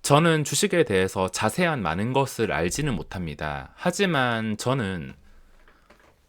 저는 주식에 대해서 자세한 많은 것을 알지는 못합니다. 하지만 저는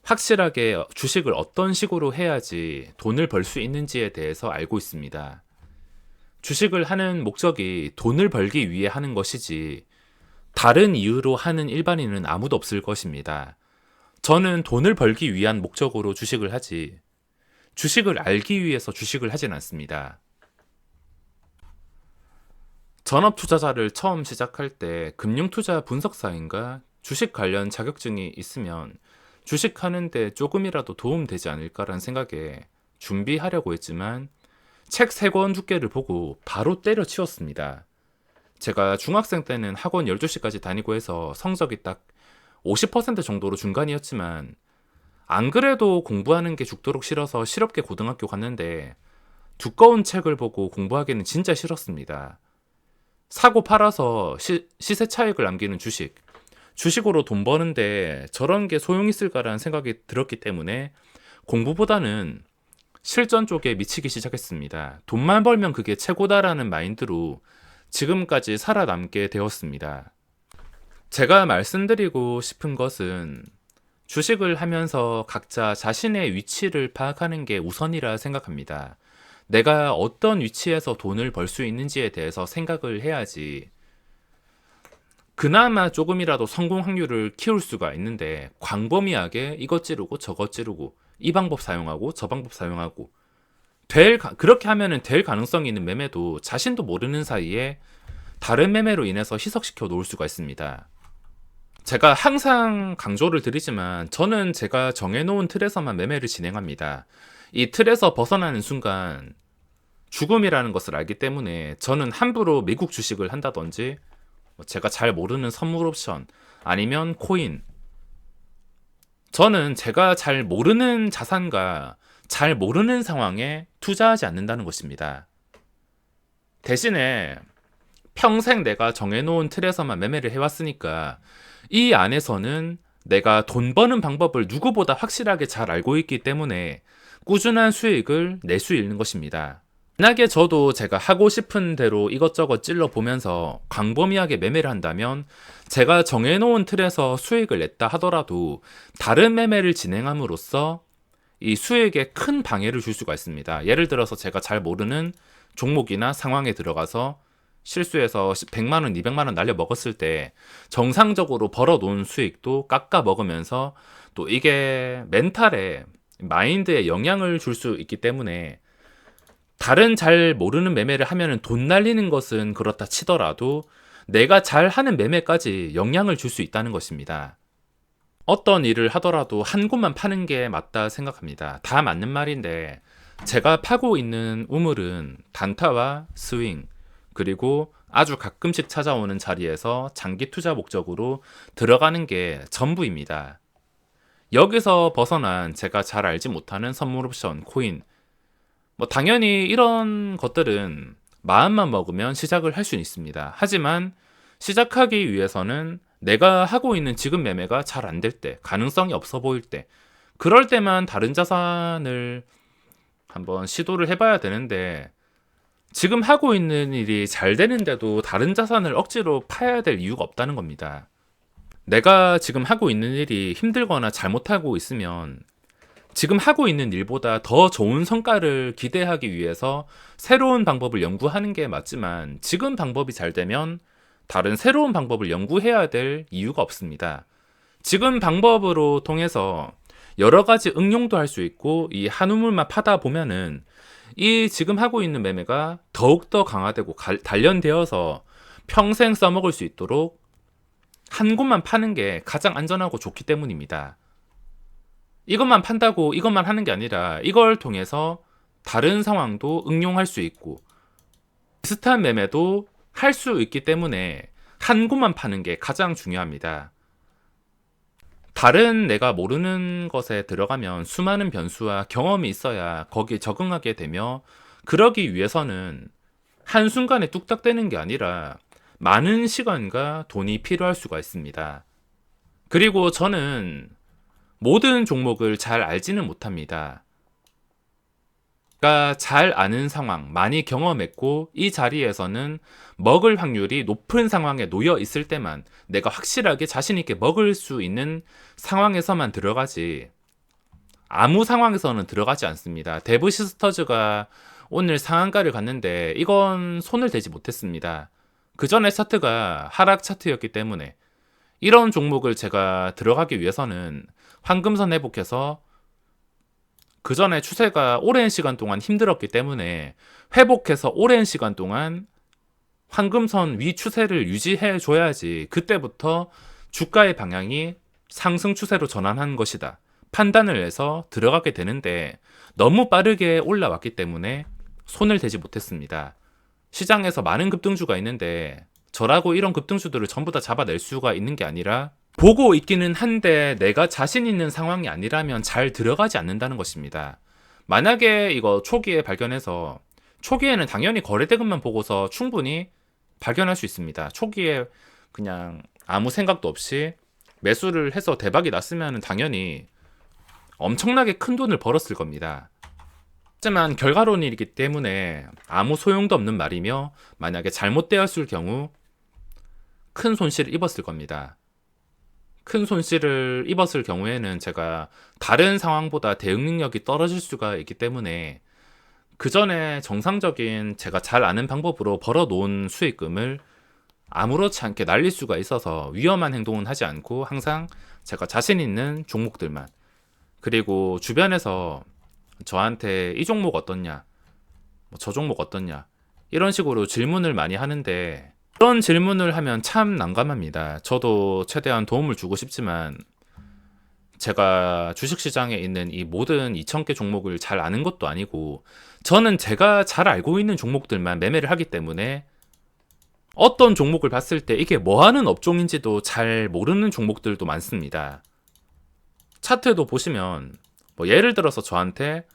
확실하게 주식을 어떤 식으로 해야지 돈을 벌 수 있는지에 대해서 알고 있습니다. 주식을 하는 목적이 돈을 벌기 위해 하는 것이지 다른 이유로 하는 일반인은 아무도 없을 것입니다. 저는 돈을 벌기 위한 목적으로 주식을 하지 주식을 알기 위해서 주식을 하진 않습니다. 전업 투자자를 처음 시작할 때 금융투자 분석사인가 주식 관련 자격증이 있으면 주식하는데 조금이라도 도움되지 않을까라는 생각에 준비하려고 했지만 책 3권 두께를 보고 바로 때려치웠습니다. 제가 중학생 때는 학원 12시까지 다니고 해서 성적이 딱 50% 정도로 중간이었지만 안 그래도 공부하는 게 죽도록 싫어서 실업계 고등학교 갔는데 두꺼운 책을 보고 공부하기는 진짜 싫었습니다. 사고 팔아서 시세 차익을 남기는 주식으로 돈 버는데 저런 게 소용있을까라는 생각이 들었기 때문에 공부보다는 실전 쪽에 미치기 시작했습니다. 돈만 벌면 그게 최고다라는 마인드로 지금까지 살아남게 되었습니다. 제가 말씀드리고 싶은 것은 주식을 하면서 각자 자신의 위치를 파악하는 게 우선이라 생각합니다. 내가 어떤 위치에서 돈을 벌 수 있는지에 대해서 생각을 해야지 그나마 조금이라도 성공 확률을 키울 수가 있는데 광범위하게 이것 찌르고 저것 찌르고 이 방법 사용하고 저 방법 사용하고 그렇게 하면은 될 가능성이 있는 매매도 자신도 모르는 사이에 다른 매매로 인해서 희석시켜 놓을 수가 있습니다. 제가 항상 강조를 드리지만 저는 제가 정해놓은 틀에서만 매매를 진행합니다. 이 틀에서 벗어나는 순간 죽음이라는 것을 알기 때문에 저는 함부로 미국 주식을 한다든지 제가 잘 모르는 선물 옵션 아니면 코인, 저는 제가 잘 모르는 자산과 잘 모르는 상황에 투자하지 않는다는 것입니다. 대신에 평생 내가 정해놓은 틀에서만 매매를 해왔으니까 이 안에서는 내가 돈 버는 방법을 누구보다 확실하게 잘 알고 있기 때문에 꾸준한 수익을 낼 수 있는 것입니다. 만약에 저도 제가 하고 싶은 대로 이것저것 찔러 보면서 광범위하게 매매를 한다면 제가 정해놓은 틀에서 수익을 냈다 하더라도 다른 매매를 진행함으로써 이 수익에 큰 방해를 줄 수가 있습니다. 예를 들어서 제가 잘 모르는 종목이나 상황에 들어가서 실수해서 100만원, 200만원 날려 먹었을 때 정상적으로 벌어놓은 수익도 깎아 먹으면서 또 이게 멘탈에 마인드에 영향을 줄 수 있기 때문에 다른 잘 모르는 매매를 하면은 돈 날리는 것은 그렇다 치더라도 내가 잘 하는 매매까지 영향을 줄 수 있다는 것입니다. 어떤 일을 하더라도 한 곳만 파는 게 맞다 생각합니다. 다 맞는 말인데 제가 파고 있는 우물은 단타와 스윙 그리고 아주 가끔씩 찾아오는 자리에서 장기 투자 목적으로 들어가는 게 전부입니다. 여기서 벗어난 제가 잘 알지 못하는 선물 옵션, 코인 당연히 이런 것들은 마음만 먹으면 시작을 할 수는 있습니다. 하지만 시작하기 위해서는 내가 하고 있는 지금 매매가 잘 안 될 때, 가능성이 없어 보일 때, 그럴 때만 다른 자산을 한번 시도를 해봐야 되는데 지금 하고 있는 일이 잘 되는데도 다른 자산을 억지로 파야 될 이유가 없다는 겁니다. 내가 지금 하고 있는 일이 힘들거나 잘못하고 있으면 지금 하고 있는 일보다 더 좋은 성과를 기대하기 위해서 새로운 방법을 연구하는 게 맞지만 지금 방법이 잘 되면 다른 새로운 방법을 연구해야 될 이유가 없습니다. 지금 방법으로 통해서 여러 가지 응용도 할 수 있고 이 한 우물만 파다 보면은 이 지금 하고 있는 매매가 더욱더 강화되고 단련되어서 평생 써먹을 수 있도록 한 곳만 파는 게 가장 안전하고 좋기 때문입니다. 이것만 판다고 이것만 하는 게 아니라 이걸 통해서 다른 상황도 응용할 수 있고 비슷한 매매도 할 수 있기 때문에 한 곳만 파는 게 가장 중요합니다. 다른 내가 모르는 것에 들어가면 수많은 변수와 경험이 있어야 거기에 적응하게 되며 그러기 위해서는 한순간에 뚝딱 되는 게 아니라 많은 시간과 돈이 필요할 수가 있습니다. 그리고 저는 모든 종목을 잘 알지는 못합니다. 그러니까 잘 아는 상황, 많이 경험했고 이 자리에서는 먹을 확률이 높은 상황에 놓여 있을 때만 내가 확실하게 자신 있게 먹을 수 있는 상황에서만 들어가지 아무 상황에서는 들어가지 않습니다. 데브 시스터즈가 오늘 상한가를 갔는데 이건 손을 대지 못했습니다. 그 전에 차트가 하락 차트였기 때문에 이런 종목을 제가 들어가기 위해서는 황금선 회복해서 그 전에 추세가 오랜 시간 동안 힘들었기 때문에 회복해서 오랜 시간 동안 황금선 위 추세를 유지해 줘야지 그때부터 주가의 방향이 상승 추세로 전환한 것이다. 판단을 해서 들어가게 되는데 너무 빠르게 올라왔기 때문에 손을 대지 못했습니다. 시장에서 많은 급등주가 있는데 저라고 이런 급등주들을 전부 다 잡아낼 수가 있는 게 아니라 보고 있기는 한데 내가 자신 있는 상황이 아니라면 잘 들어가지 않는다는 것입니다. 만약에 이거 초기에 발견해서 초기에는 당연히 거래대금만 보고서 충분히 발견할 수 있습니다. 초기에 그냥 아무 생각도 없이 매수를 해서 대박이 났으면 당연히 엄청나게 큰 돈을 벌었을 겁니다. 하지만 결과론이기 때문에 아무 소용도 없는 말이며 만약에 잘못되었을 경우 큰 손실을 입었을 겁니다. 큰 손실을 입었을 경우에는 제가 다른 상황보다 대응 능력이 떨어질 수가 있기 때문에 그 전에 정상적인 제가 잘 아는 방법으로 벌어놓은 수익금을 아무렇지 않게 날릴 수가 있어서 위험한 행동은 하지 않고 항상 제가 자신 있는 종목들만, 그리고 주변에서 저한테 이 종목 어떻냐, 저 종목 어떻냐 이런 식으로 질문을 많이 하는데 그런 질문을 하면 참 난감합니다. 저도 최대한 도움을 주고 싶지만 제가 주식시장에 있는 이 모든 2,000개 종목을 잘 아는 것도 아니고 저는 제가 잘 알고 있는 종목들만 매매를 하기 때문에 어떤 종목을 봤을 때 이게 뭐 하는 업종인지도 잘 모르는 종목들도 많습니다. 차트도 보시면 뭐 예를 들어서 저한테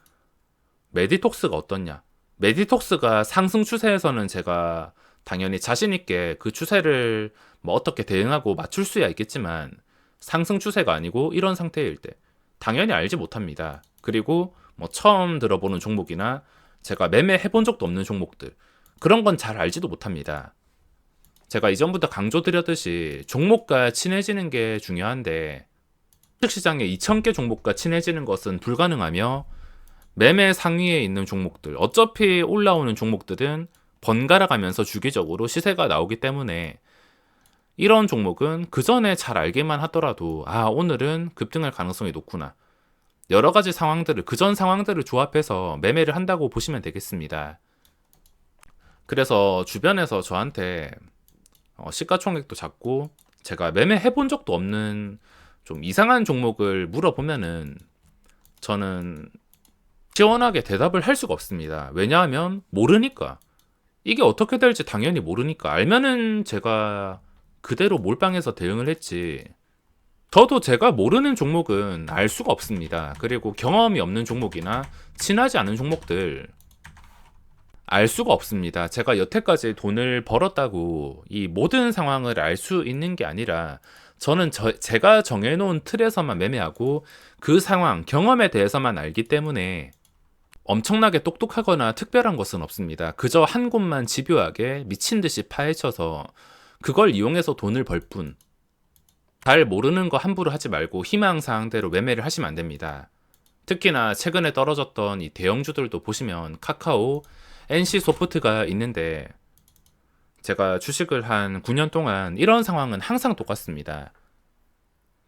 메디톡스가 어떻냐, 메디톡스가 상승 추세에서는 제가 당연히 자신 있게 그 추세를 뭐 어떻게 대응하고 맞출 수야 있겠지만 상승 추세가 아니고 이런 상태일 때 당연히 알지 못합니다. 그리고 뭐 처음 들어보는 종목이나 제가 매매해 본 적도 없는 종목들, 그런 건 잘 알지도 못합니다. 제가 이전부터 강조드렸듯이 종목과 친해지는 게 중요한데 주식시장에 2,000개 종목과 친해지는 것은 불가능하며 매매 상위에 있는 종목들, 어차피 올라오는 종목들은 번갈아 가면서 주기적으로 시세가 나오기 때문에 이런 종목은 그 전에 잘 알기만 하더라도 오늘은 급등할 가능성이 높구나, 여러 가지 상황들을, 그전 상황들을 조합해서 매매를 한다고 보시면 되겠습니다. 그래서 주변에서 저한테 시가총액도 작고 제가 매매해 본 적도 없는 좀 이상한 종목을 물어보면은 저는 시원하게 대답을 할 수가 없습니다. 왜냐하면 모르니까. 이게 어떻게 될지 당연히 모르니까. 알면은 제가 그대로 몰빵해서 대응을 했지. 저도 제가 모르는 종목은 알 수가 없습니다. 그리고 경험이 없는 종목이나 친하지 않은 종목들 알 수가 없습니다. 제가 여태까지 돈을 벌었다고 이 모든 상황을 알 수 있는 게 아니라 저는 제가 정해놓은 틀에서만 매매하고 그 상황, 경험에 대해서만 알기 때문에 엄청나게 똑똑하거나 특별한 것은 없습니다. 그저 한 곳만 집요하게 미친 듯이 파헤쳐서 그걸 이용해서 돈을 벌 뿐. 잘 모르는 거 함부로 하지 말고 희망사항대로 매매를 하시면 안 됩니다. 특히나 최근에 떨어졌던 이 대형주들도 보시면 카카오, NC소프트가 있는데 제가 주식을 한 9년 동안 이런 상황은 항상 똑같습니다.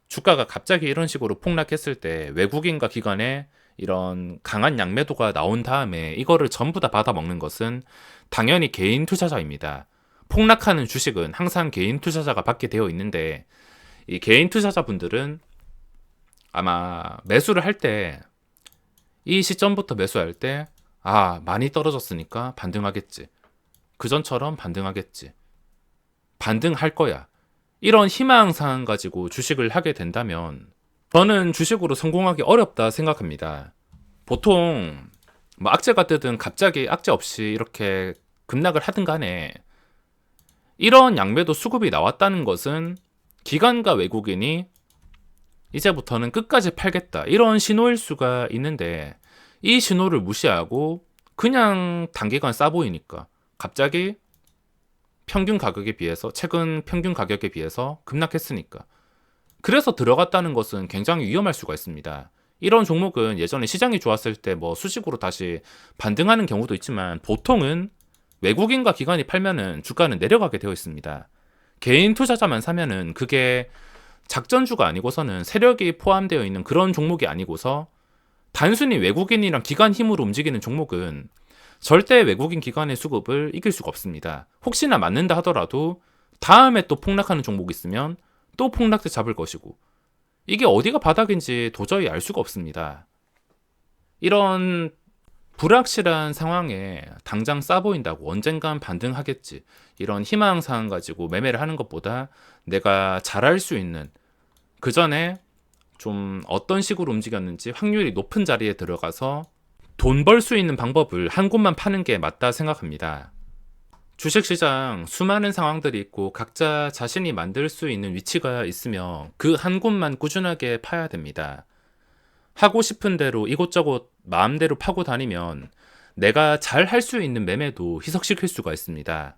주가가 갑자기 이런 식으로 폭락했을 때 외국인과 기관의 이런 강한 양매도가 나온 다음에 이거를 전부 다 받아먹는 것은 당연히 개인 투자자입니다. 폭락하는 주식은 항상 개인 투자자가 받게 되어 있는데 이 개인 투자자분들은 아마 매수를 할 때 이 시점부터 매수할 때 많이 떨어졌으니까 반등하겠지. 그전처럼 반등하겠지. 반등할 거야. 이런 희망사항 가지고 주식을 하게 된다면 저는 주식으로 성공하기 어렵다 생각합니다. 보통 뭐 악재가 뜨든 갑자기 악재 없이 이렇게 급락을 하든 간에 이런 양매도 수급이 나왔다는 것은 기관과 외국인이 이제부터는 끝까지 팔겠다 이런 신호일 수가 있는데 이 신호를 무시하고 그냥 단기간 싸 보이니까 갑자기 평균 가격에 비해서 최근 평균 가격에 비해서 급락했으니까. 그래서 들어갔다는 것은 굉장히 위험할 수가 있습니다. 이런 종목은 예전에 시장이 좋았을 때 뭐 수직으로 다시 반등하는 경우도 있지만 보통은 외국인과 기관이 팔면은 주가는 내려가게 되어 있습니다. 개인 투자자만 사면은 그게 작전주가 아니고서는 세력이 포함되어 있는 그런 종목이 아니고서 단순히 외국인이랑 기관 힘으로 움직이는 종목은 절대 외국인 기관의 수급을 이길 수가 없습니다. 혹시나 맞는다 하더라도 다음에 또 폭락하는 종목이 있으면 또 폭락세 잡을 것이고, 이게 어디가 바닥인지 도저히 알 수가 없습니다. 이런 불확실한 상황에 당장 싸 보인다고 언젠간 반등하겠지, 이런 희망사항 가지고 매매를 하는 것보다 내가 잘할 수 있는, 그 전에 좀 어떤 식으로 움직였는지 확률이 높은 자리에 들어가서 돈 벌 수 있는 방법을 한 곳만 파는 게 맞다 생각합니다. 주식시장 수많은 상황들이 있고 각자 자신이 만들 수 있는 위치가 있으며 그 한 곳만 꾸준하게 파야 됩니다. 하고 싶은 대로 이곳저곳 마음대로 파고 다니면 내가 잘 할 수 있는 매매도 희석시킬 수가 있습니다.